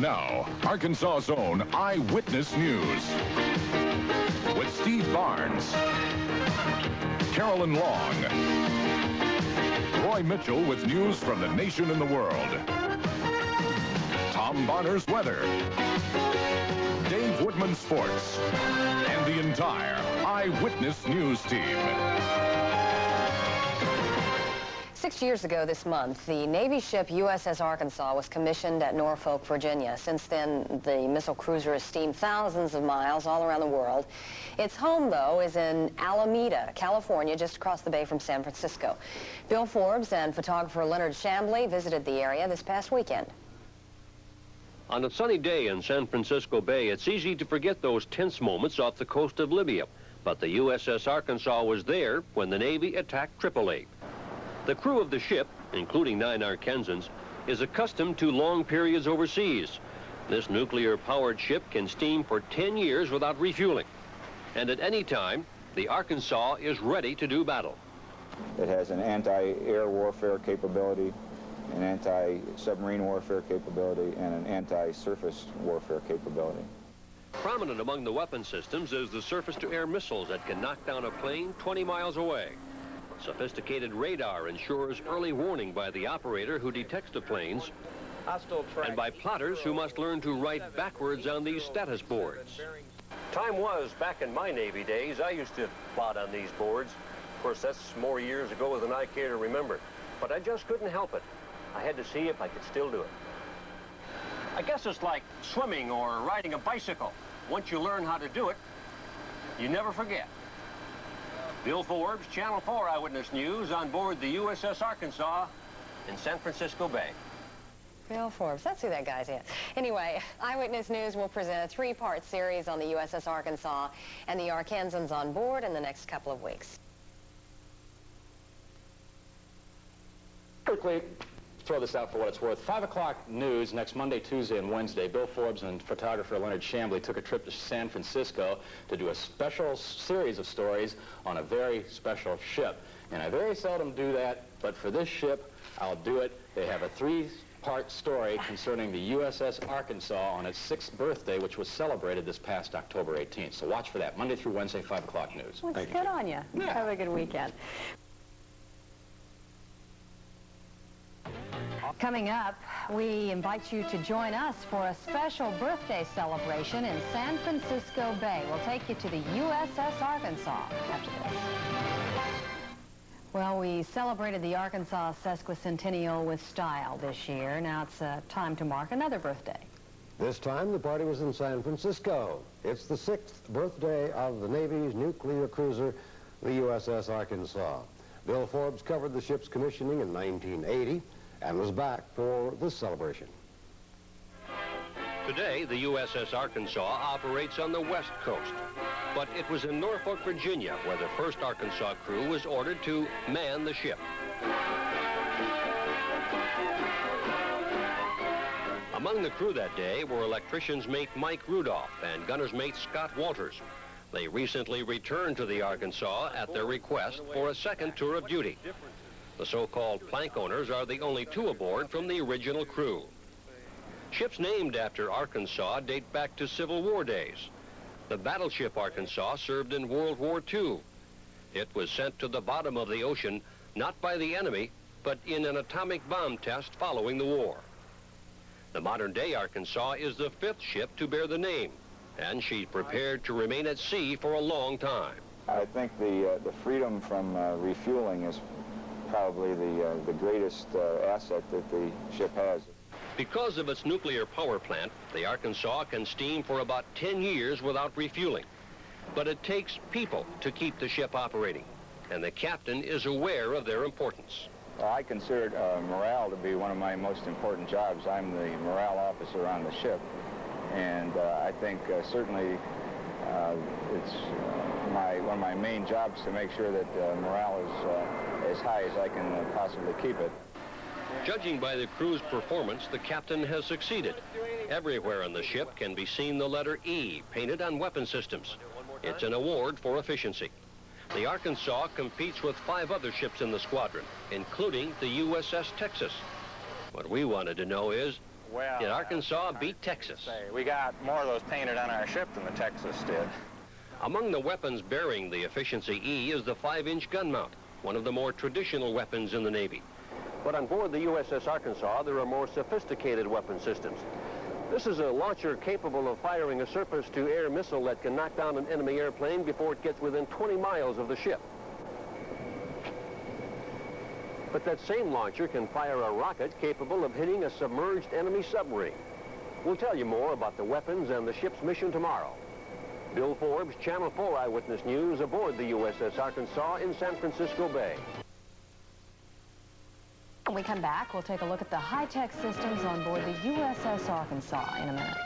Now, Arkansas's own Eyewitness News. With Steve Barnes, Carolyn Long, Roy Mitchell with news from the nation and the world, Tom Bonner's weather, Dave Woodman sports, and the entire Eyewitness News team. 6 years ago this month, the Navy ship USS Arkansas was commissioned at Norfolk, Virginia. Since then, the missile cruiser has steamed thousands of miles all around the world. Its home, though, is in Alameda, California, just across the bay from San Francisco. Bill Forbes and photographer Leonard Shambly visited the area this past weekend. On a sunny day in San Francisco Bay, it's easy to forget those tense moments off the coast of Libya. But the USS Arkansas was there when the Navy attacked Tripoli. The crew of the ship, including 9 Arkansans, is accustomed to long periods overseas. This nuclear-powered ship can steam for 10 years without refueling. And at any time, the Arkansas is ready to do battle. It has an anti-air warfare capability, an anti-submarine warfare capability, and an anti-surface warfare capability. Prominent among the weapon systems is the surface-to-air missiles that can knock down a plane 20 miles away. Sophisticated radar ensures early warning by the operator who detects the planes, and by plotters who must learn to write backwards on these status boards. Time was back in my Navy days. I used to plot on these boards. Of course, that's more years ago than I care to remember. But I just couldn't help it. I had to see if I could still do it. I guess it's like swimming or riding a bicycle. Once you learn how to do it, you never forget. Bill Forbes, Channel 4 Eyewitness News on board the USS Arkansas in San Francisco Bay. Bill Forbes, that's who that guy's is. Anyway, Eyewitness News will present a 3-part series on the USS Arkansas and the Arkansans on board in the next couple of weeks. Quickly, throw this out for what it's worth. 5 o'clock news next Monday, Tuesday, and Wednesday. Bill Forbes and photographer Leonard Shambly took a trip to San Francisco to do a special series of stories on a very special ship. And I very seldom do that, but for this ship, I'll do it. They have a 3-part story concerning the USS Arkansas on its 6th birthday, which was celebrated this past October 18th. So watch for that, Monday through Wednesday, 5 o'clock news. Well, good on you. Yeah. Have a good weekend. Coming up, we invite you to join us for a special birthday celebration in San Francisco Bay. We'll take you to the USS Arkansas after this. Well, we celebrated the Arkansas sesquicentennial with style this year. Now it's time to mark another birthday. This time the party was in San Francisco. It's the 6th birthday of the Navy's nuclear cruiser, the USS Arkansas. Bill Forbes covered the ship's commissioning in 1980 and was back for this celebration. Today, the USS Arkansas operates on the West Coast, but it was in Norfolk, Virginia, where the first Arkansas crew was ordered to man the ship. Among the crew that day were electrician's mate Mike Rudolph and gunner's mate Scott Walters. They recently returned to the Arkansas at their request for a second tour of duty. The so-called plank owners are the only 2 aboard from the original crew. Ships named after Arkansas date back to Civil War days. The battleship Arkansas served in World War II. It was sent to the bottom of the ocean, not by the enemy, but in an atomic bomb test following the war. The modern-day Arkansas is the 5th ship to bear the name, and she's prepared to remain at sea for a long time. I think the freedom from refueling is probably the greatest asset that the ship has. Because of its nuclear power plant, the Arkansas can steam for about 10 years without refueling. But it takes people to keep the ship operating, and the captain is aware of their importance. Well, I consider morale to be one of my most important jobs. I'm the morale officer on the ship, and I think certainly it's one of my main jobs to make sure that morale is as high as I can possibly keep it. Judging by the crew's performance, the captain has succeeded. Everywhere on the ship can be seen the letter E painted on weapon systems. It's an award for efficiency. The Arkansas competes with 5 other ships in the squadron, including the USS Texas. What we wanted to know is, Well, did Arkansas beat Texas? We got more of those painted on our ship than the Texas did. Among the weapons bearing the Efficiency E is the 5-inch gun mount, one of the more traditional weapons in the Navy. But on board the USS Arkansas, there are more sophisticated weapon systems. This is a launcher capable of firing a surface-to-air missile that can knock down an enemy airplane before it gets within 20 miles of the ship. But that same launcher can fire a rocket capable of hitting a submerged enemy submarine. We'll tell you more about the weapons and the ship's mission tomorrow. Bill Forbes, Channel 4 Eyewitness News, aboard the USS Arkansas in San Francisco Bay. When we come back, we'll take a look at the high-tech systems on board the USS Arkansas in a minute.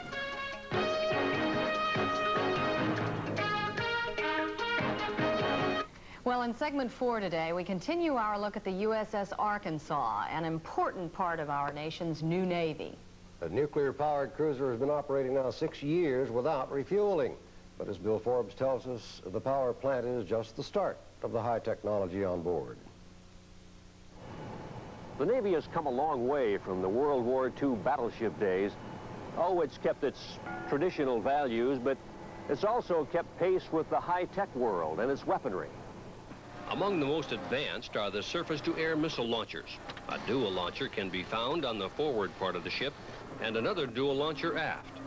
Well, in segment 4 today, we continue our look at the USS Arkansas, an important part of our nation's new Navy. The nuclear-powered cruiser has been operating now 6 years without refueling. But as Bill Forbes tells us, the power plant is just the start of the high technology on board. The Navy has come a long way from the World War II battleship days. Oh, it's kept its traditional values, but it's also kept pace with the high-tech world and its weaponry. Among the most advanced are the surface-to-air missile launchers. A dual launcher can be found on the forward part of the ship and another dual launcher aft.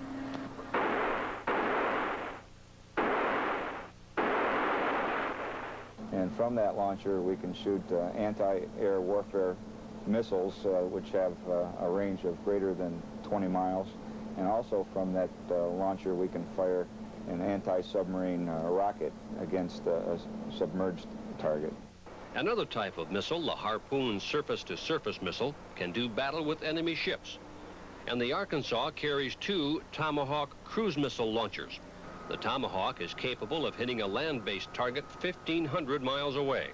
And from that launcher, we can shoot anti-air warfare missiles, which have a range of greater than 20 miles. And also from that launcher, we can fire an anti-submarine rocket against a submerged target. Another type of missile, the Harpoon surface-to-surface missile, can do battle with enemy ships. And the Arkansas carries 2 Tomahawk cruise missile launchers. The Tomahawk is capable of hitting a land-based target 1,500 miles away.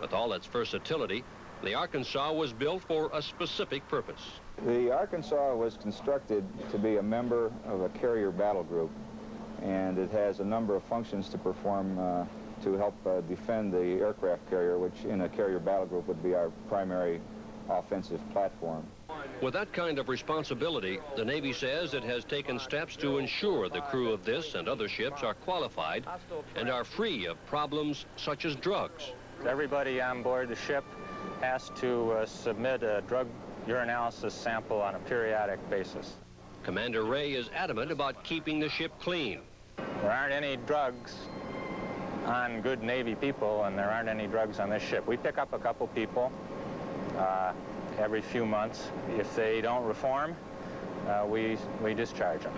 With all its versatility, the Arkansas was built for a specific purpose. The Arkansas was constructed to be a member of a carrier battle group, and it has a number of functions to perform to help defend the aircraft carrier, which in a carrier battle group would be our primary offensive platform. With that kind of responsibility, the Navy says it has taken steps to ensure the crew of this and other ships are qualified and are free of problems such as drugs. Everybody on board the ship has to submit a drug urinalysis sample on a periodic basis. Commander Ray is adamant about keeping the ship clean. There aren't any drugs on good Navy people, and there aren't any drugs on this ship. We pick up a couple people every few months. If they don't reform, we discharge them.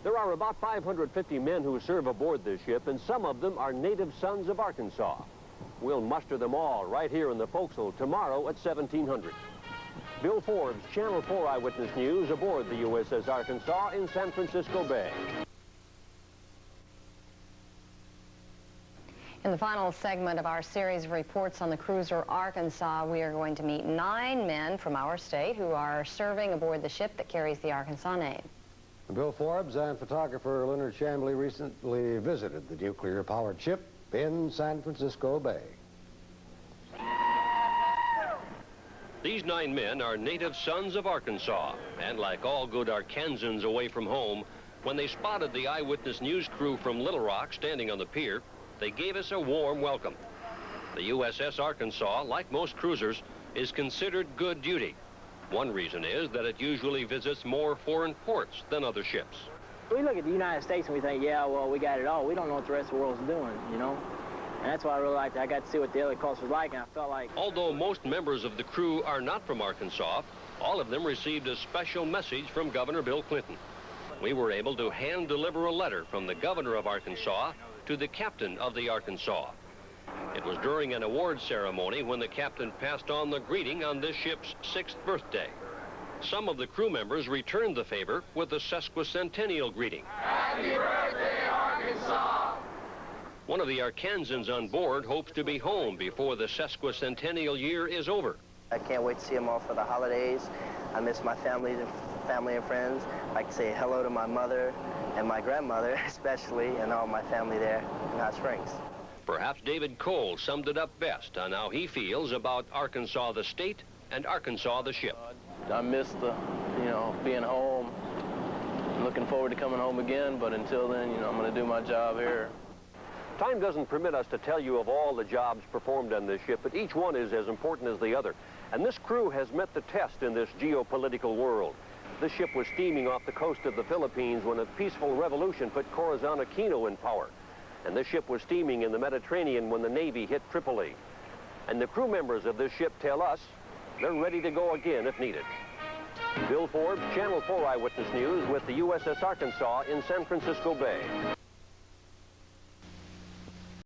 There are about 550 men who serve aboard this ship, and some of them are native sons of Arkansas. We'll muster them all right here in the forecastle tomorrow at 1700. Bill Forbes, Channel 4 Eyewitness News, aboard the USS Arkansas in San Francisco Bay. In the final segment of our series of reports on the cruiser Arkansas, we are going to meet 9 men from our state who are serving aboard the ship that carries the Arkansas name. Bill Forbes and photographer Leonard Shambly recently visited the nuclear-powered ship in San Francisco Bay. These 9 men are native sons of Arkansas, and like all good Arkansans away from home, when they spotted the Eyewitness News crew from Little Rock standing on the pier, they gave us a warm welcome. The USS Arkansas, like most cruisers, is considered good duty. One reason is that it usually visits more foreign ports than other ships. We look at the United States and we think, yeah, well, we got it all. We don't know what the rest of the world's doing, you know? And that's why I really liked it. I got to see what the other culture was like, and I felt like... Although most members of the crew are not from Arkansas, all of them received a special message from Governor Bill Clinton. We were able to hand-deliver a letter from the governor of Arkansas to the captain of the Arkansas. It was during an award ceremony when the captain passed on the greeting on this ship's 6th birthday. Some of the crew members returned the favor with a sesquicentennial greeting. Happy birthday, Arkansas! One of the Arkansans on board hopes to be home before the sesquicentennial year is over. I can't wait to see them all for the holidays. I miss my family and friends. I like to say hello to my mother and my grandmother, especially, and all my family there in Hot Springs. Perhaps David Cole summed it up best on how he feels about Arkansas the state and Arkansas the ship. I miss the, being home. Looking forward to coming home again, but until then, I'm going to do my job here. Time doesn't permit us to tell you of all the jobs performed on this ship, but each one is as important as the other. And this crew has met the test in this geopolitical world. This ship was steaming off the coast of the Philippines when a peaceful revolution put Corazon Aquino in power. And this ship was steaming in the Mediterranean when the Navy hit Tripoli. And the crew members of this ship tell us they're ready to go again if needed. Bill Forbes, Channel 4 Eyewitness News with the USS Arkansas in San Francisco Bay.